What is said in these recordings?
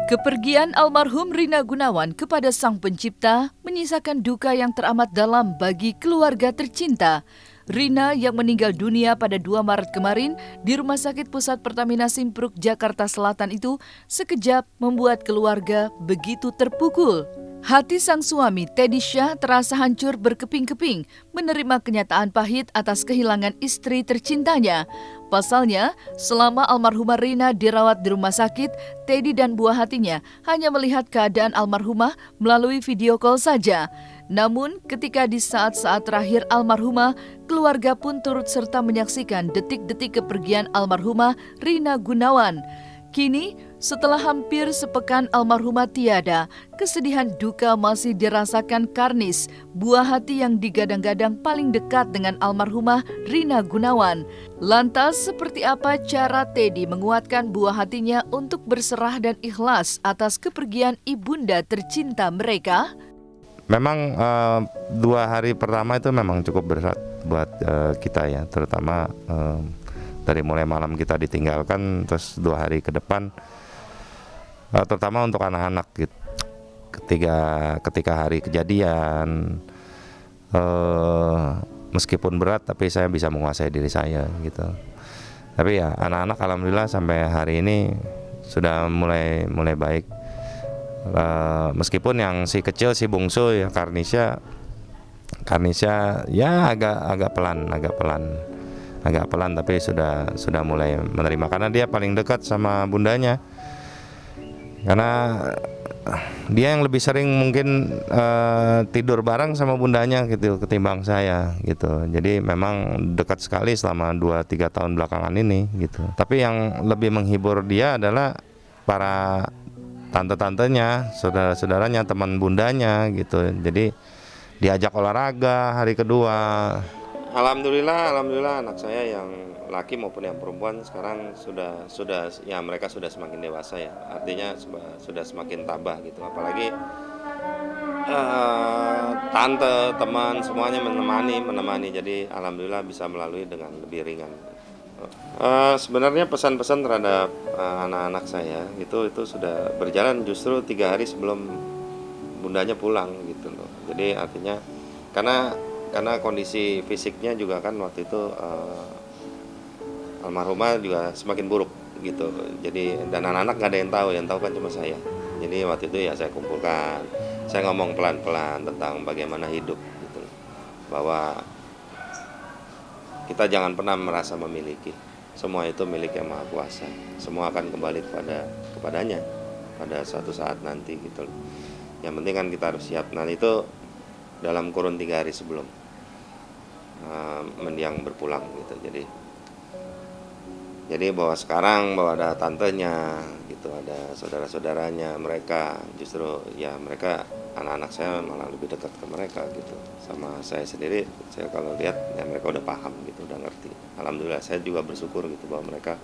Kepergian almarhum Rina Gunawan kepada Sang Pencipta menyisakan duka yang teramat dalam bagi keluarga tercinta. Rina yang meninggal dunia pada 2 Maret kemarin di Rumah Sakit Pusat Pertamina Simpruk, Jakarta Selatan itu sekejap membuat keluarga begitu terpukul. Hati sang suami, Teddy Syah, terasa hancur berkeping-keping menerima kenyataan pahit atas kehilangan istri tercintanya. Pasalnya, selama almarhumah Rina dirawat di rumah sakit, Teddy dan buah hatinya hanya melihat keadaan almarhumah melalui video call saja. Namun, ketika di saat-saat terakhir almarhumah, keluarga pun turut serta menyaksikan detik-detik kepergian almarhumah Rina Gunawan. Kini, setelah hampir sepekan almarhumah tiada, kesedihan duka masih dirasakan Karnis, buah hati yang digadang-gadang paling dekat dengan almarhumah Rina Gunawan. Lantas, seperti apa cara Teddy menguatkan buah hatinya untuk berserah dan ikhlas atas kepergian ibunda tercinta mereka? Memang 2 hari pertama itu memang cukup berat buat kita ya, terutama dari mulai malam kita ditinggalkan, terus 2 hari ke depan, terutama untuk anak-anak gitu. Ketika hari kejadian, meskipun berat, tapi saya bisa menguasai diri saya gitu. Tapi ya anak-anak alhamdulillah sampai hari ini sudah mulai baik. Meskipun yang si kecil, si bungsu ya Karnisya ya agak pelan tapi sudah mulai menerima karena dia paling dekat sama bundanya, karena dia yang lebih sering mungkin tidur bareng sama bundanya gitu ketimbang saya gitu. Jadi memang dekat sekali selama 2-3 tahun belakangan ini gitu. Tapi yang lebih menghibur dia adalah para tante-tantenya, saudara-saudaranya, teman bundanya gitu. Jadi diajak olahraga hari kedua. Alhamdulillah anak saya yang laki maupun yang perempuan sekarang sudah ya mereka sudah semakin dewasa ya. Artinya sudah semakin tabah gitu. Apalagi tante, teman semuanya menemani. Jadi alhamdulillah bisa melalui dengan lebih ringan. Sebenarnya pesan-pesan terhadap anak-anak saya itu sudah berjalan justru 3 hari sebelum bundanya pulang gitu loh. Jadi artinya karena kondisi fisiknya juga kan waktu itu almarhumah juga semakin buruk gitu. Jadi dan anak-anak nggak ada yang tahu kan cuma saya. Jadi waktu itu ya saya kumpulkan, saya ngomong pelan-pelan tentang bagaimana hidup gitu, bahwa kita jangan pernah merasa memiliki. Semua itu milik Yang Maha Kuasa. Semua akan kembali kepadanya pada suatu saat nanti gitu. Yang penting kan kita harus siap. Nah itu dalam kurun 3 hari sebelum mendiang berpulang gitu. Jadi bahwa sekarang bahwa ada tantenya gitu, ada saudara-saudaranya, mereka justru ya mereka anak-anak saya malah lebih dekat ke mereka gitu. Sama saya sendiri, saya kalau lihat ya mereka udah paham gitu, udah ngerti. Alhamdulillah saya juga bersyukur gitu bahwa mereka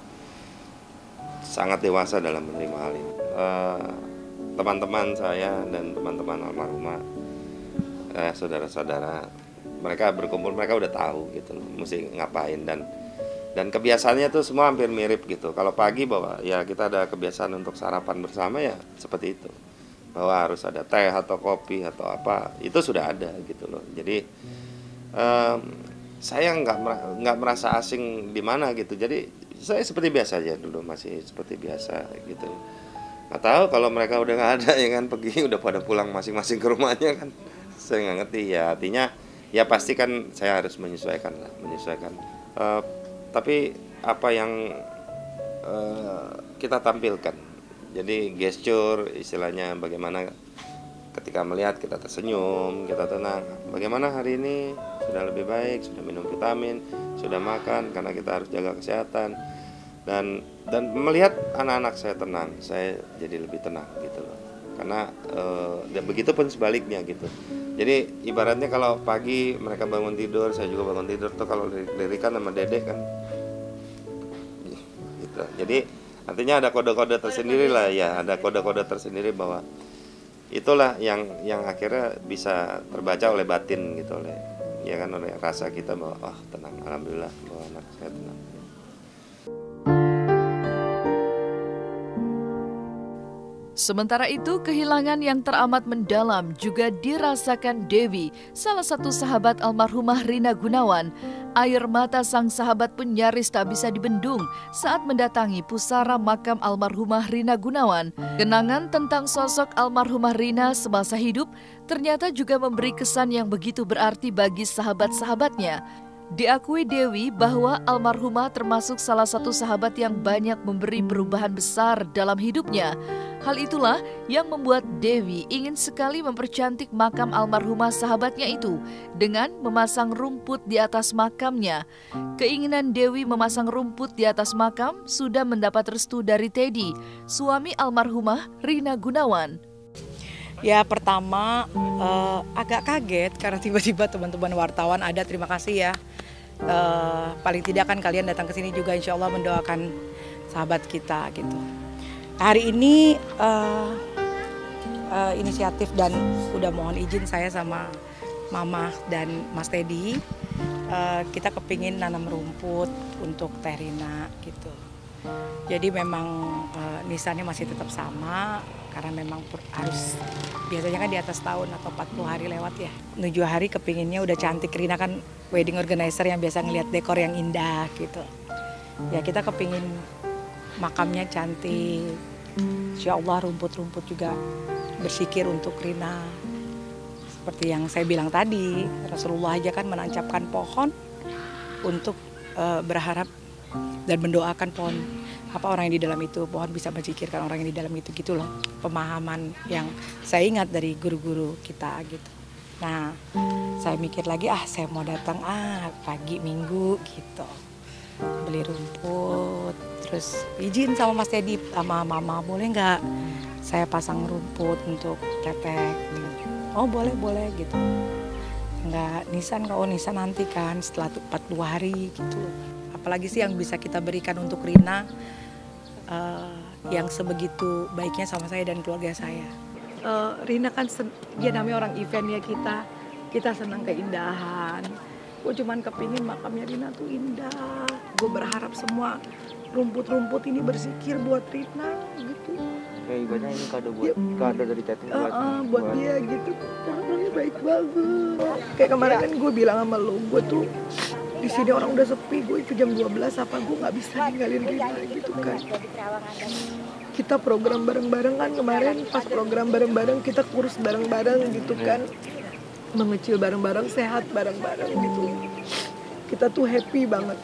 sangat dewasa dalam menerima hal ini. Teman-teman saya dan teman-teman almarhumah, saudara-saudara, mereka berkumpul, mereka udah tahu gitu loh, mesti ngapain dan kebiasaannya tuh semua hampir mirip gitu. Kalau pagi bahwa ya kita ada kebiasaan untuk sarapan bersama ya seperti itu. Bahwa harus ada teh atau kopi atau apa, itu sudah ada gitu loh. Jadi saya nggak merasa asing di mana gitu. Jadi saya seperti biasa aja dulu, masih seperti biasa gitu. Nggak tahu kalau mereka udah nggak ada ya kan, pergi udah pada pulang masing-masing ke rumahnya kan. Saya nggak ngerti ya, artinya ya pasti kan saya harus menyesuaikan. Tapi apa yang kita tampilkan, jadi gesture istilahnya bagaimana ketika melihat kita tersenyum, kita tenang. Bagaimana hari ini sudah lebih baik, sudah minum vitamin, sudah makan karena kita harus jaga kesehatan. Dan melihat anak-anak saya tenang, saya jadi lebih tenang gitu loh. Karena dan begitu pun sebaliknya gitu. Jadi ibaratnya kalau pagi mereka bangun tidur, saya juga bangun tidur tuh kalau lirikan sama dedek kan. Gitu. Jadi artinya ada kode-kode tersendiri lah ya, ada kode-kode tersendiri bahwa itulah yang akhirnya bisa terbaca oleh batin gitu, oleh ya kan, oleh rasa kita bahwa tenang, alhamdulillah bahwa anak saya tenang. Sementara itu, kehilangan yang teramat mendalam juga dirasakan Dewi, salah satu sahabat almarhumah Rina Gunawan. Air mata sang sahabat pun nyaris tak bisa dibendung saat mendatangi pusara makam almarhumah Rina Gunawan. Kenangan tentang sosok almarhumah Rina semasa hidup ternyata juga memberi kesan yang begitu berarti bagi sahabat-sahabatnya. Diakui Dewi bahwa almarhumah termasuk salah satu sahabat yang banyak memberi perubahan besar dalam hidupnya. Hal itulah yang membuat Dewi ingin sekali mempercantik makam almarhumah sahabatnya itu dengan memasang rumput di atas makamnya. Keinginan Dewi memasang rumput di atas makam sudah mendapat restu dari Teddy, suami almarhumah Rina Gunawan. Ya pertama agak kaget karena tiba-tiba teman-teman wartawan ada, terima kasih ya. Paling tidak kan kalian datang ke sini juga insya Allah mendoakan sahabat kita gitu. Hari ini inisiatif dan udah mohon izin saya sama Mama dan Mas Teddy, kita kepingin nanam rumput untuk Teh Rina gitu. Jadi memang nisannya masih tetap sama karena memang harus biasanya kan di atas tahun atau 40 hari lewat ya. 7 hari kepinginnya udah cantik. Rina kan wedding organizer yang biasa ngeliat dekor yang indah gitu. Ya kita kepingin makamnya cantik. Insya Allah rumput-rumput juga bersikir untuk Rina. Seperti yang saya bilang tadi, Rasulullah aja kan menancapkan pohon untuk berharap dan mendoakan pohon, apa orang yang di dalam itu, pohon bisa mencikirkan orang yang di dalam itu gitu loh. Pemahaman yang saya ingat dari guru-guru kita gitu. Nah, saya mikir lagi saya mau datang pagi minggu gitu. Beli rumput, terus izin sama Mas Teddy sama Mama, boleh nggak saya pasang rumput untuk Teteh? Oh boleh gitu. Nggak nisan, nisan nanti kan setelah 42 hari gitu. Apalagi sih yang bisa kita berikan untuk Rina yang sebegitu baiknya sama saya dan keluarga saya. Rina kan dia namanya orang event ya, kita senang keindahan. Gue cuman kepingin makamnya Rina tuh indah. Gue berharap semua rumput-rumput ini bersikir buat Rina gitu. Ya ibaratnya ini kado dari Teteh buat dia gitu. Orangnya baik banget. Kayak kemarin kan gue bilang sama lo, gue tuh di sini orang udah sepi, gue itu jam 12 apa gue nggak bisa ninggalin Rina gitu kan. Kita program bareng-bareng kan kemarin, pas program bareng-bareng kita kurus bareng-bareng gitu kan, mengecil bareng-bareng, sehat bareng-bareng gitu. Kita tuh happy banget.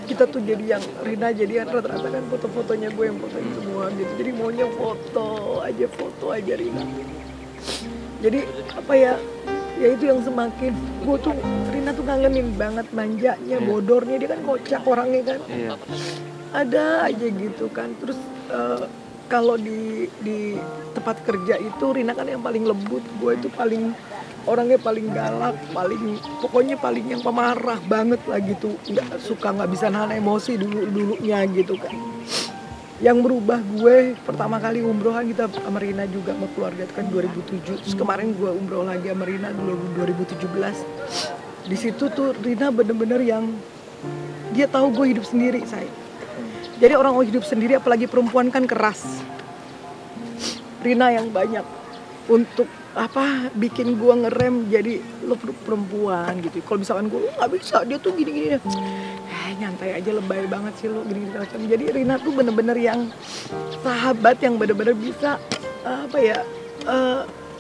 Kita tuh jadi yang Rina jadi yang rata-rata kan foto-fotonya gue yang fotoin semua gitu. Jadi maunya foto aja Rina. Jadi apa ya itu yang semakin gue tuh Rina tuh kangenin banget manjanya, bodornya, dia kan kocak orangnya kan. Ada aja gitu kan. Terus kalau di tempat kerja itu Rina kan yang paling lembut, gue itu orangnya paling galak, pokoknya paling yang pemarah banget lah gitu, nggak bisa nahan emosi dulunya gitu kan. Yang merubah gue pertama kali umrohan kita sama Rina juga sama keluarga itu kan 2007. Terus kemarin gue umroh lagi sama Rina 2017. Di situ tuh Rina bener-bener yang dia tahu gue hidup sendiri, saya. Jadi orang hidup sendiri apalagi perempuan kan keras. Rina yang banyak untuk bikin gue ngerem jadi lo perempuan gitu. Kalau misalkan gue nggak bisa, dia tuh gini-gini deh. Nyantai aja, lebay banget sih lo gini-gini. Jadi Rina tuh bener-bener yang sahabat yang bener-bener bisa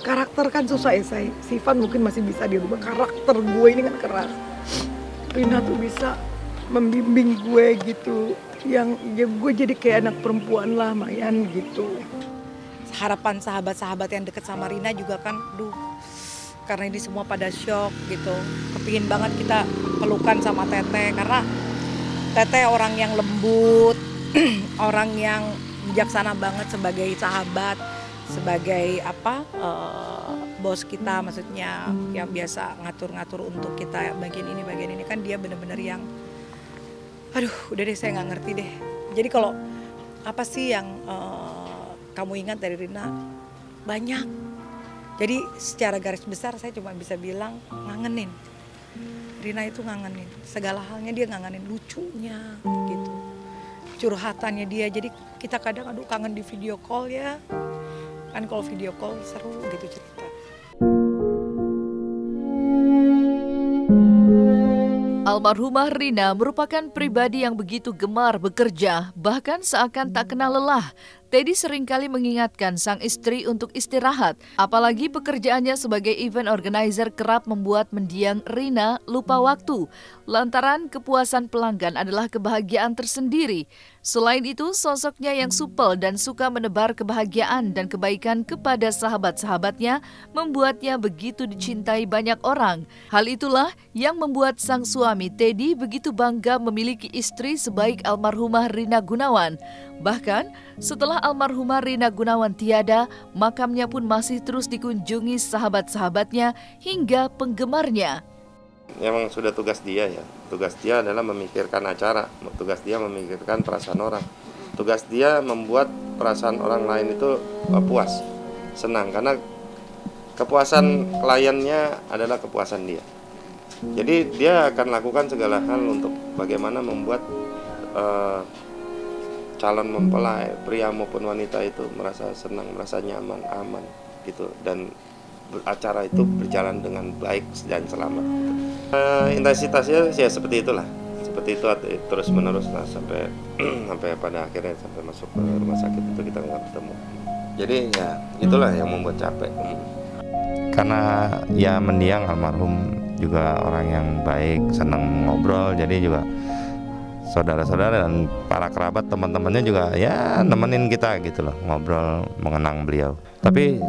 karakter kan susah ya saya. Sifat mungkin masih bisa dirubah, karakter gue ini kan keras. Rina tuh bisa membimbing gue gitu, yang ya gue jadi kayak anak perempuan lah, Mayan gitu. Harapan sahabat-sahabat yang deket sama Rina juga kan, karena ini semua pada shock gitu. Kepingin banget kita pelukan sama Teteh, karena Teteh orang yang lembut, orang yang bijaksana banget sebagai sahabat, sebagai bos kita, maksudnya yang biasa ngatur-ngatur untuk kita bagian ini kan dia bener-bener yang, udah deh saya nggak ngerti deh. Jadi kalau apa sih yang kamu ingat dari Rina? Banyak. Jadi secara garis besar saya cuma bisa bilang ngangenin. Rina itu ngangenin, segala halnya dia ngangenin, lucunya gitu. Curhatannya dia, jadi kita kadang kangen di video call ya. Kan kalau video call seru gitu cerita. Almarhumah Rina merupakan pribadi yang begitu gemar bekerja, bahkan seakan tak kenal lelah. Teddy seringkali mengingatkan sang istri untuk istirahat, apalagi pekerjaannya sebagai event organizer kerap membuat mendiang Rina lupa waktu. Lantaran kepuasan pelanggan adalah kebahagiaan tersendiri. Selain itu, sosoknya yang supel dan suka menebar kebahagiaan dan kebaikan kepada sahabat-sahabatnya membuatnya begitu dicintai banyak orang. Hal itulah yang membuat sang suami Teddy begitu bangga memiliki istri sebaik almarhumah Rina Gunawan. Bahkan, setelah almarhumah Rina Gunawan tiada, makamnya pun masih terus dikunjungi sahabat-sahabatnya hingga penggemarnya. Memang sudah tugas dia ya. Tugas dia adalah memikirkan acara, tugas dia memikirkan perasaan orang. Tugas dia membuat perasaan orang lain itu puas, senang, karena kepuasan kliennya adalah kepuasan dia. Jadi dia akan lakukan segala hal untuk bagaimana membuat calon mempelai, pria maupun wanita itu merasa senang, merasa nyaman, aman gitu, dan acara itu berjalan dengan baik dan selamat. Intensitasnya ya seperti itulah, seperti itu terus menerus lah sampai sampai pada akhirnya sampai masuk ke rumah sakit itu kita nggak ketemu. Jadi ya itulah yang membuat capek. Karena ya mendiang almarhum juga orang yang baik, senang ngobrol, jadi juga saudara-saudara dan para kerabat teman-temannya juga ya nemenin kita gitu loh, ngobrol mengenang beliau. Tapi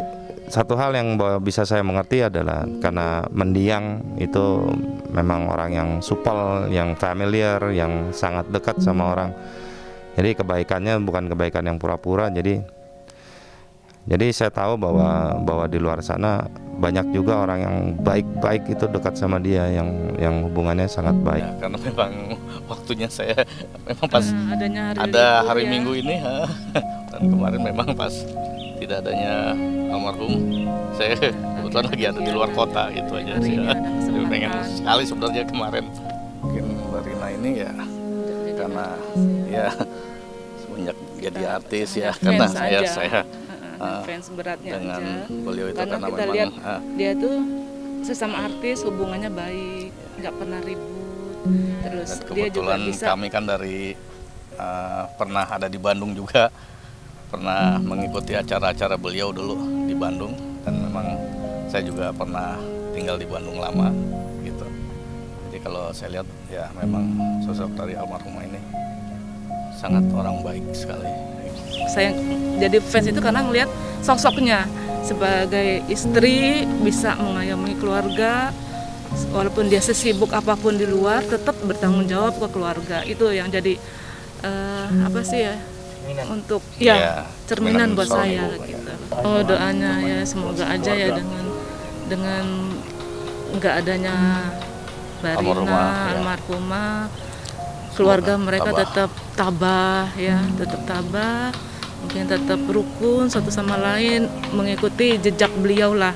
satu hal yang bisa saya mengerti adalah karena mendiang itu memang orang yang supel, yang familiar, yang sangat dekat sama orang. Jadi kebaikannya bukan kebaikan yang pura-pura. Jadi saya tahu bahwa di luar sana banyak juga orang yang baik-baik itu dekat sama dia, yang hubungannya sangat baik. Ya, karena memang waktunya saya memang pas ada hari Minggu ini, dan kemarin memang pas tidak adanya almarhum, saya kebetulan lagi ada di luar kota gitu aja sih. Jadi pengen sekali sebenarnya kemarin mungkin Mbak Rina ini ya, karena ya semenjak jadi artis ya, karena saya fans beratnya dengan aja. beliau itu Karena kita memang, lihat dia tuh sesama artis hubungannya baik, nggak pernah ribut. Terus dan dia juga kebetulan bisa kami kan dari pernah ada di Bandung juga, pernah mengikuti acara-acara beliau dulu di Bandung, dan memang saya juga pernah tinggal di Bandung lama gitu. Jadi kalau saya lihat ya memang sosok dari almarhumah ini sangat orang baik sekali. saya jadi fans itu karena ngelihat sosoknya sebagai istri bisa mengayomi keluarga, walaupun dia sesibuk apapun di luar tetap bertanggung jawab ke keluarga. Itu yang jadi apa sih ya, untuk ya cerminan buat saya gitu. Oh, doanya ya semoga aja ya dengan nggak adanya Mbak Rina almarhumah, keluarga mereka tetap tabah ya, tetap tabah, mungkin tetap rukun satu sama lain, mengikuti jejak beliau lah.